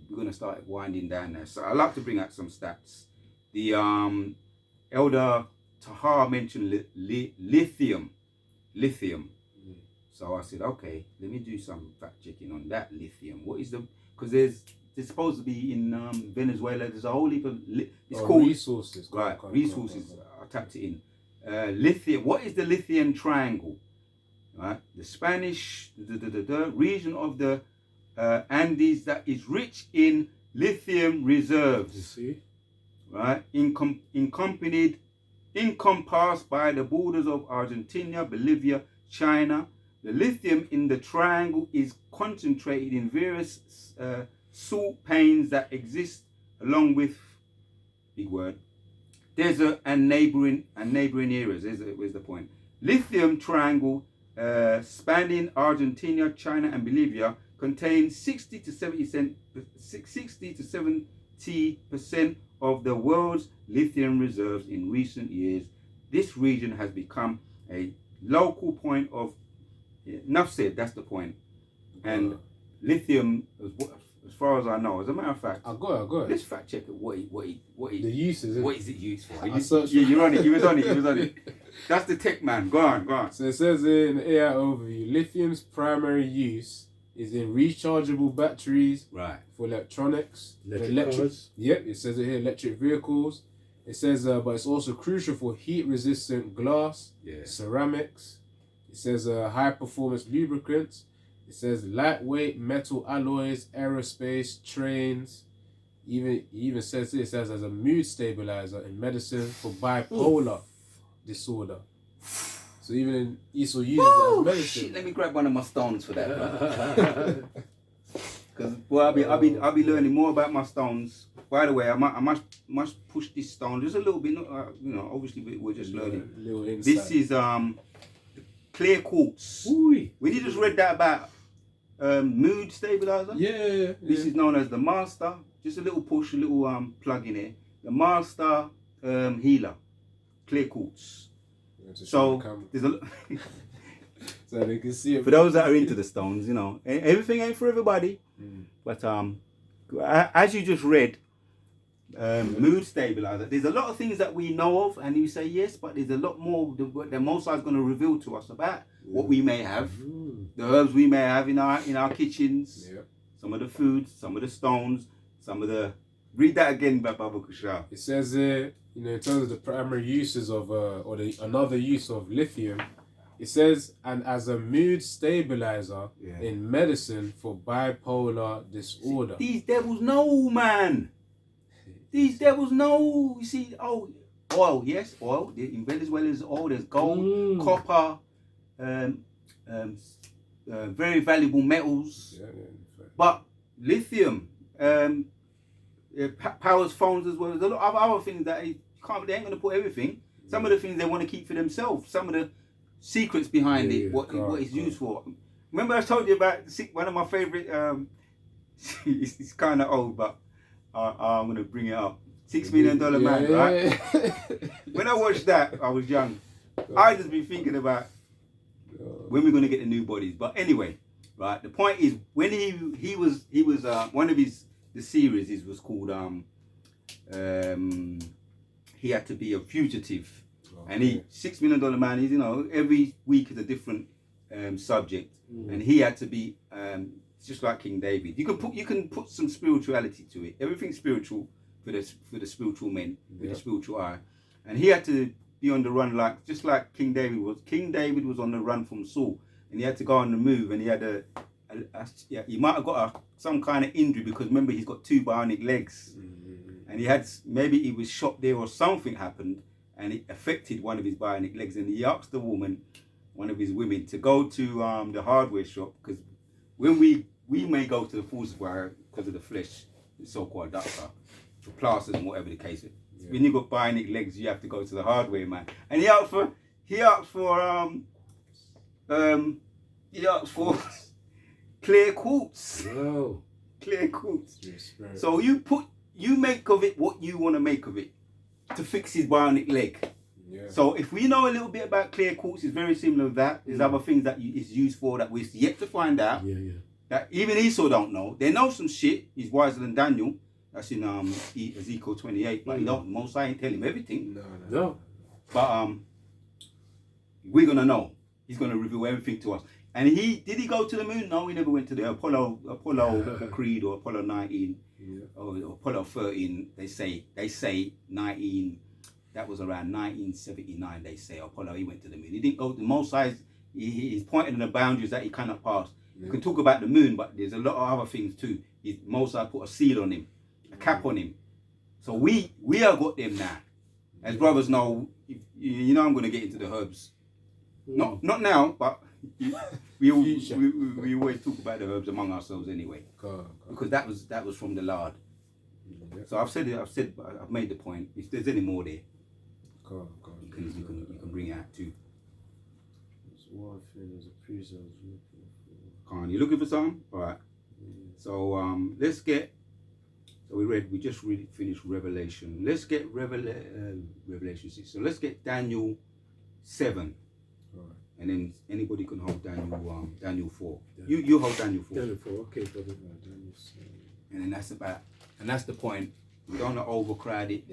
we're going to start winding down there. So I'd like to bring out some stats. The Elder Tahar mentioned lithium. So I said, okay, let me do some fact checking on that lithium. What is because there's supposed to be in Venezuela, there's a whole heap of, it's called resources. Resources. I tapped it in. Lithium, what is the lithium triangle? Right, the Spanish region of the Andes that is rich in lithium reserves. You see? Right, encompassed by the borders of Argentina, Bolivia, China. The lithium in the triangle is concentrated in various salt plains that exist along with, big word, desert and neighboring areas. Where's the point? Lithium triangle spanning Argentina, China, and Bolivia contains 60 to 70% of the world's lithium reserves. In recent years, this region has become a local point of, enough said, that's the point. And lithium, as far as I know, as a matter of fact, I got it. Let's fact check it. What the uses. What is it used for? You're on it. He was on it. That's the tech man. Go on. So it says in the AI overview, lithium's primary use is in rechargeable batteries, right, for electronics, electric cars. Yep, it says it here, electric vehicles. It says, but it's also crucial for heat-resistant glass, ceramics. It says high-performance lubricants. It says lightweight metal alloys, aerospace, trains. Even says this as a mood stabilizer in medicine for bipolar disorder. So even ESO uses it as medicine. Shit, let me grab one of my stones for that. Because I'll be learning more about my stones. By the way, I must push this stone just a little bit. Obviously we're just learning. This is clear quartz. Ooh. When you just read that about mood stabilizer. Yeah. This is known as the master. Just a little push, a little plug in here. The master healer, clear quartz. So there's a so they can see it. For those that are into the stones, everything ain't for everybody. But as you just read, mood stabilizer. There's a lot of things that we know of, and you say yes, but there's a lot more that Most High is going to reveal to us about what we may have, the herbs we may have in our kitchens, some of the foods, some of the stones, some of the. Read that again, Baba Kushra. It says in terms of the primary uses of another use of lithium, it says, and as a mood stabilizer in medicine for bipolar disorder. These devils know, man. These devils know. You see, oil. Yes, oil. In Venezuela, there's oil. There's gold, copper, very valuable metals. But lithium powers phones as well. There's a lot of other things that they ain't going to put everything. Some of the things they want to keep for themselves. Some of the secrets behind it, what it's used for. Remember I told you about one of my favorite, it's kind of old, but I'm going to bring it up. $6 Million Man, right? When I watched that, I was young. I just been thinking about when we're going to get the new bodies. But anyway, right, the point is, when he was one of the series was called he had to be a fugitive. And he $6 Million Man, he's every week is a different subject, and he had to be just like King David. You can put some spirituality to it. Everything's spiritual for the spiritual men with the spiritual eye, and he had to be on the run just like King David was. King David was on the run from Saul, and he had to go on the move, and he had he might have got some kind of injury because remember he's got 2 bionic legs, and maybe he was shot there or something happened. And it affected one of his bionic legs, and he asked one of his women, to go to the hardware shop, because when we may go to the full supply because of the flesh, the so-called doctor, for plasters and whatever the case is. Yeah. When you got bionic legs, you have to go to the hardware man. And he asked for clear quartz. Whoa. Clear quartz. So you make of it what you want to make of it, to fix his bionic leg. Yeah. So if we know a little bit about clear quartz, it's very similar to that. There's other things that it's used for that we're yet to find out. that even Esau don't know. They know some shit. He's wiser than Daniel. That's in Ezekiel 28. But he don't. Most I ain't tell him everything. No. But we're gonna know. He's gonna reveal everything to us. And did he go to the moon? No, he never went to the Apollo Creed or Apollo 19 or Apollo 13. They say 19. That was around 1979. They say Apollo. He went to the moon. He didn't go to the most size. He's pointing at the boundaries that he cannot pass. You can talk about the moon, but there's a lot of other things too. Mosai put a seal on him, a cap on him. So we have got them now. As brothers know, you know I'm going to get into the herbs. Not now, but we always talk about the herbs among ourselves anyway. Because that was from the Lord. So I've made the point. If there's any more there, you can bring it out too. One thing is a priest I was looking for. You looking for something? All right. So let's get. So we just finished Revelation. Let's get Revelation 6. So let's get Daniel 7. All right. And then anybody can hold Daniel 4. You hold Daniel 4. Daniel 4. Okay, brother. Daniel 7. And then that's the point. We don't want to overcrowd it.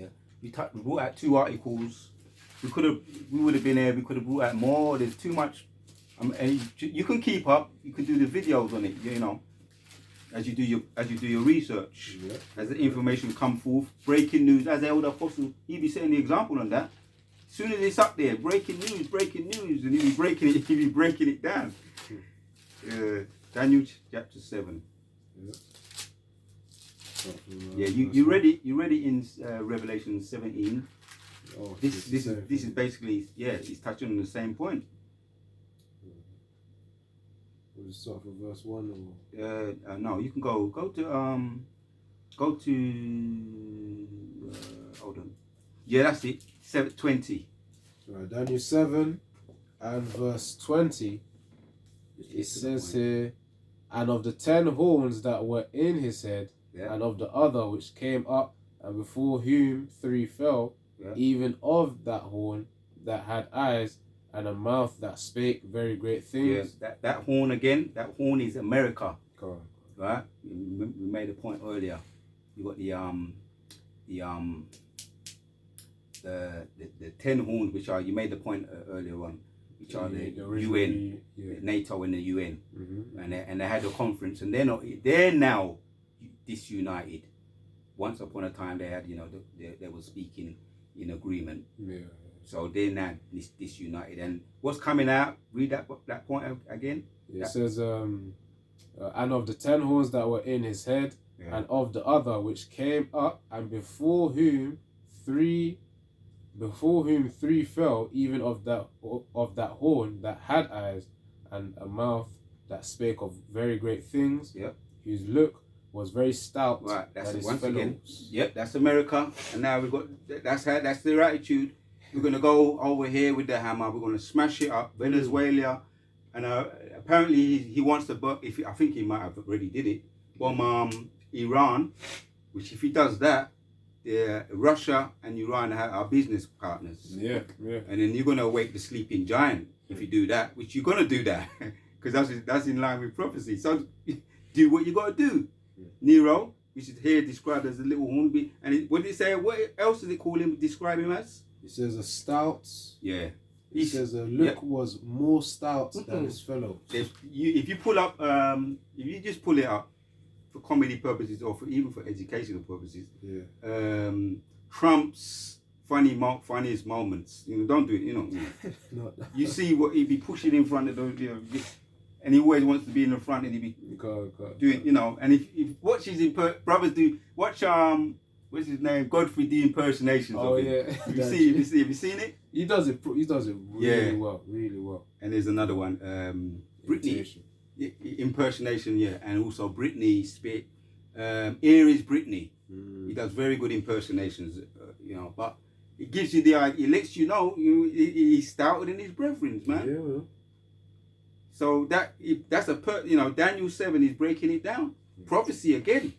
We brought out 2 articles. We would have been there. We could have brought out more. There's too much. And you can keep up. You can do the videos on it. You know, as you do your research, as the information come forth. Breaking news, as the elder apostle, he'd be setting the example on that. As soon as it's up there, breaking news, and he'd be breaking it down. Daniel chapter 7. Yeah, you read it in Revelation 17. Oh, this is basically it's touching on the same point. We'll start from verse 1 or no, you can go to hold on. Yeah, that's it. 7:20. Right, Daniel 7 and verse 20. It says here, and of the 10 horns that were in his head, and of the other which came up, and before whom 3 fell, even of that horn that had eyes and a mouth that spake very great things. Yes, that horn again. That horn is America. God. Right. We made a point earlier. You got the 10 horns, which are, you made the point earlier on, which are the UN, NATO and the UN, and they had a conference, and they're now disunited. Once upon a time, they had, they were speaking in agreement. Yeah. So they're now disunited. And what's coming out? Read that point again. It says, and of the 10 horns that were in his head, and of the other which came up, and before whom three fell, even of that horn that had eyes and a mouth that spake of very great things, whose look was very stout. Right, that's it once again. Yep, that's America. And now we've got that's their attitude. We're gonna go over here with the hammer. We're gonna smash it up. Venezuela, and apparently he wants to. I think he might have already did it. Bomb Iran, which if he does that, Russia and Iran are business partners. Yeah. And then you're gonna wake the sleeping giant if you do that, which you're gonna do that, because that's in line with prophecy. So do what you gotta do. Nero, which is here described as a little hornbeam, and what did it say? What else did it call him? Describe him as? It says a stout. Yeah. It says a look was more stout than his fellows. If you pull up, if you just pull it up for comedy purposes or even for educational purposes, Trump's funniest moments. Don't do it. You see what he'd be pushing in front of those. And he always wants to be in the front, and he be doing, and if watch his brothers do, watch what's his name, Godfrey do impersonations of him. Have you seen it? He does it really well. And there's another one, Britney impersonation, and also Britney Spears, Aries Britney. He does very good impersonations, but it gives you the idea, it lets you know he's stouter than his brethren, man. Yeah. So that's Daniel 7 is breaking it down. Prophecy again.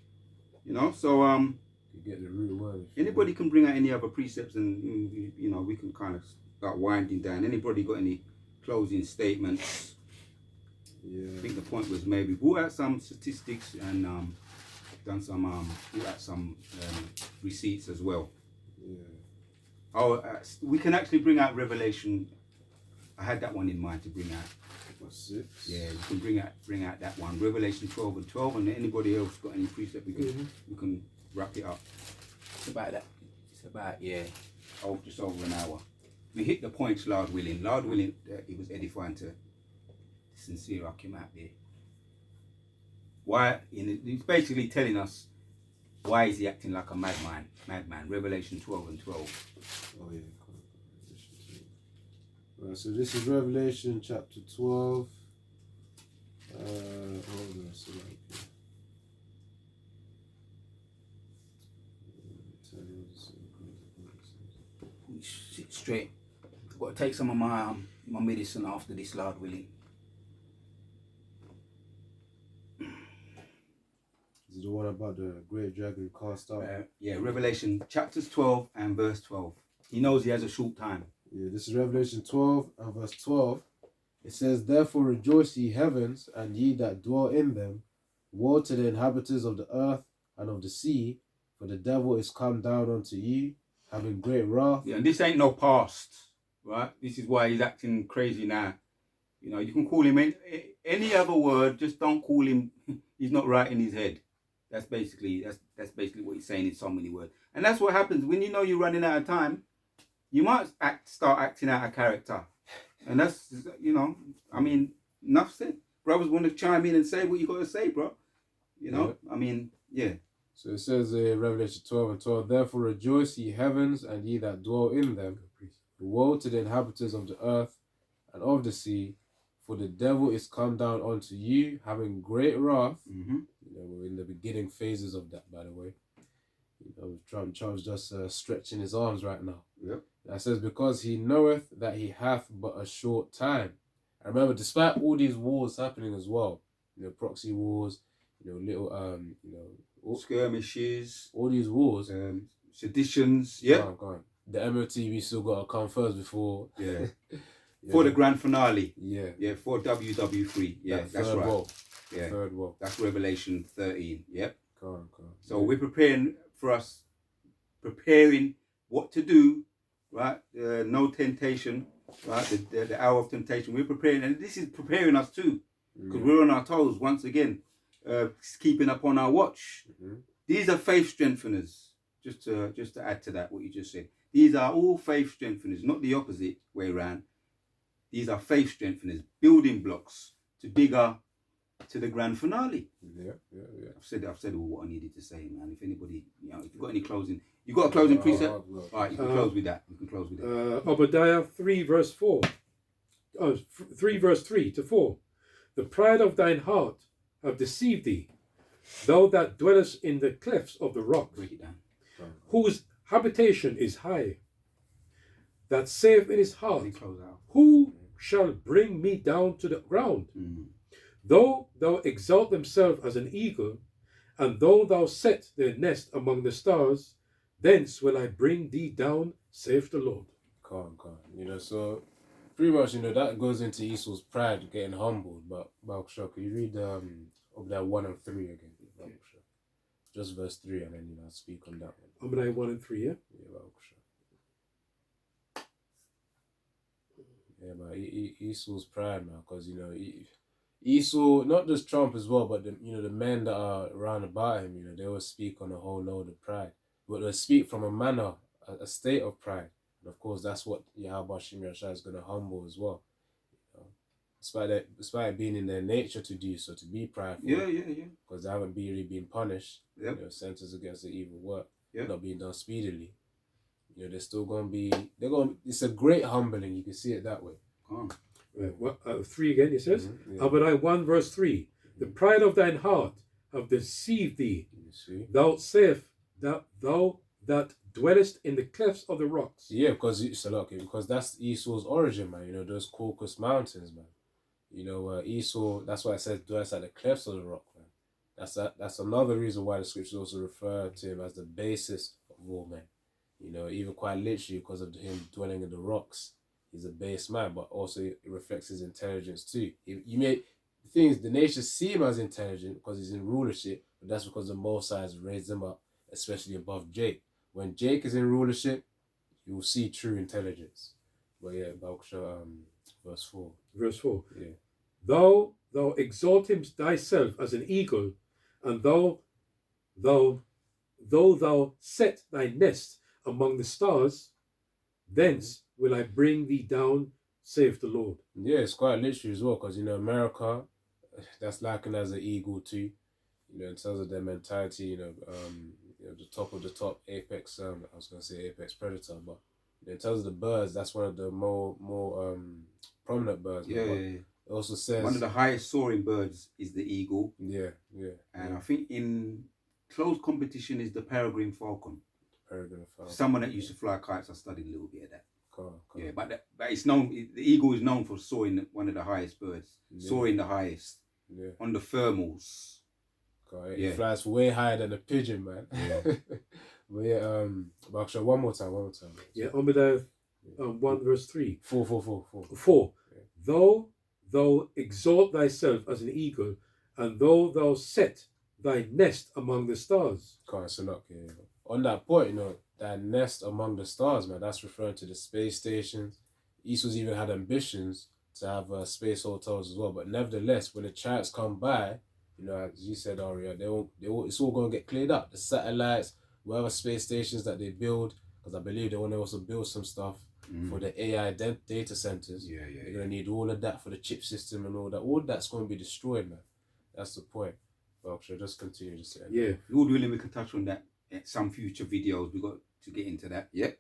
So you get the real word. Anybody can bring out any other precepts, and we can kind of start winding down. Anybody got any closing statements? I think the point was made. We brought out some statistics and done some brought out some receipts as well. Yeah. Oh, we can actually bring out Revelation. I had that one in mind to bring out. What's 6? Yeah, you can bring out that one, Revelation 12 and 12, and anybody else got any precept, we can wrap it up. It's about that. It's about just over an hour. We hit the points, Lord willing. Lord willing, it was edifying to sincere came out there. Why? He's basically telling us why is he acting like a madman. Revelation 12 and 12. Oh yeah. Right, so this is Revelation chapter 12. Hold on, so Sit straight. I've got to take some of my medicine after this, Lord willing. Is it the one about the great dragon cast out? Yeah, Revelation chapters 12 and verse 12. He knows he has a short time. Yeah, this is Revelation 12 and verse 12. It says, "Therefore rejoice, ye heavens, and ye that dwell in them. Woe to the inhabitants of the earth and of the sea, for the devil is come down unto you, having great wrath." Yeah, and this ain't no past, right? This is why he's acting crazy now. You know, you can call him any other word, just don't call him. He's not right in his head. That's basically what he's saying in so many words. And that's what happens when you know you're running out of time. You might start acting out of character. And that's, I mean, enough said. Brothers want to chime in and say what you got to say, bro. You know, yeah. I mean, yeah. So it says in Revelation 12 and 12, "Therefore rejoice, ye heavens, and ye that dwell in them. Woe to the inhabitants of the earth and of the sea, for the devil is come down unto you, having great wrath." Mm-hmm. You know, we're in the beginning phases of that, by the way. You know, Trump's just stretching his arms right now. Yep. That says, "Because he knoweth that he hath but a short time." And remember, despite all these wars happening as well, proxy wars, little, skirmishes, all these wars, seditions, yeah. Go on. The MOTV still got to come first before. Yeah. For the grand finale. Yeah. Yeah, for WW3. Yeah, that's right. Wall. Yeah. Third wall. That's Revelation 13. Yep. Come on. So we're preparing what to do, right? No temptation, right? The hour of temptation. We're preparing, and this is preparing us too, because we're on our toes once again, keeping up on our watch. Mm-hmm. These are faith strengtheners. Just to add to that, what you just said. These are all faith strengtheners, not the opposite way around. These are faith strengtheners, building blocks to the grand finale. Yeah. I've said all what I needed to say, man. If anybody, if you've got any closing, you got a closing precept? All right, you can close with that. Obadiah 3 verse 4. 3 verse 3 to 4. "The pride of thine heart have deceived thee, thou that dwellest in the clefts of the rocks, Break it down. whose habitation is high, that saith in his heart, Close out. Who shall bring me down to the ground? Though thou exalt themselves as an eagle, and though thou set their nest among the stars, thence will I bring thee down, saith the Lord." Come on. So pretty much, that goes into Esau's pride getting humbled. But Balkshaw, can you read Obadiah 1 and 3 again? Okay. Just verse 3, and then I'll speak on that one. Obadiah 1 and 3, yeah? Yeah, Balkshaw. Yeah, but Esau's pride, man, because Esau, not just Trump as well, but the men that are around about him, they always speak on a whole load of pride, but they speak from a manner, a state of pride, and of course that's what Yahweh Shem Yahshua is going to humble as well. Despite it being in their nature to do so, to be prideful. Yeah. Because they haven't really been punished. Yep. Sentenced against the evil work, yep. Not being done speedily. They're still going to be. It's a great humbling. You can see it that way. Right, 3 again, it says. Mm-hmm, yeah. Obadiah 1 verse 3. "The pride of thine heart have deceived thee. Thou sayest that thou that dwellest in the clefts of the rocks." Yeah, because that's Esau's origin, man. Those Caucasus Mountains, man. Esau. That's why it says dwells at the clefts of the rock, man. That's another reason why the scriptures also refer to him as the basis of all men. Even quite literally because of him dwelling in the rocks. He's a base man, but also it reflects his intelligence too. the thing is, the nations see him as intelligent because he's in rulership, but that's because the Most High has raised him up, especially above Jake. When Jake is in rulership, you will see true intelligence. But yeah, Baruch verse 4. Verse 4. Yeah. Thou exalt him thyself as an eagle, and though thou set thy nest among the stars, thence will I bring thee down, saith the Lord. Yeah, it's quite literally as well, because, America, that's likened as an eagle too. In terms of their mentality, the top of the top apex, I was going to say apex predator, but in terms of the birds, that's one of the more prominent birds. Yeah. It also says one of the highest soaring birds is the eagle. Yeah. And I think in close competition is the peregrine falcon. Peregrine falcon. Someone that used to fly kites, I studied a little bit of that. Cool. Yeah, but it's known. The eagle is known for soaring, one of the highest birds, soaring the highest on the thermals. It flies way higher than a pigeon, man. Yeah. But yeah, Baksha, one more time. Yeah, Obadiah 1 verse 3. 4. Yeah. Thou exalt thyself as an eagle, and thou set thy nest among the stars. So look, on that point, that nest among the stars, man, that's referring to the space stations. Esau's even had ambitions to have space hotels as well, but nevertheless, when the chariots come by, as you said, Aria, it's all going to get cleared up. The satellites, whatever space stations that they build, because I believe they want to also build some stuff for the AI data centers. Yeah. They're going to need all of that for the chip system and all that. All that's going to be destroyed, man. That's the point. Well, should I just continue to say that? Yeah. Lord willing, we can touch on that in some future videos. We got to get into that. Yep.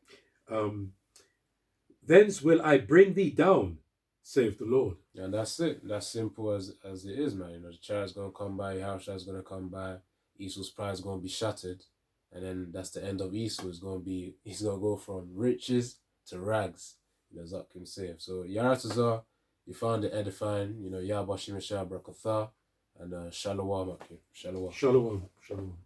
Thence will I bring thee down, saith the Lord. And that's it. That's simple as it is, man. The chariot's going to come by, Yahushua's going to come by, Esau's pride is going to be shattered, and then that's the end of Esau. He's going to go from riches to rags, as Zakim said. So, Yaratazar, you found it edifying, Yahbashim Shah Brakatha, and Shalom, Shalom. Shalom.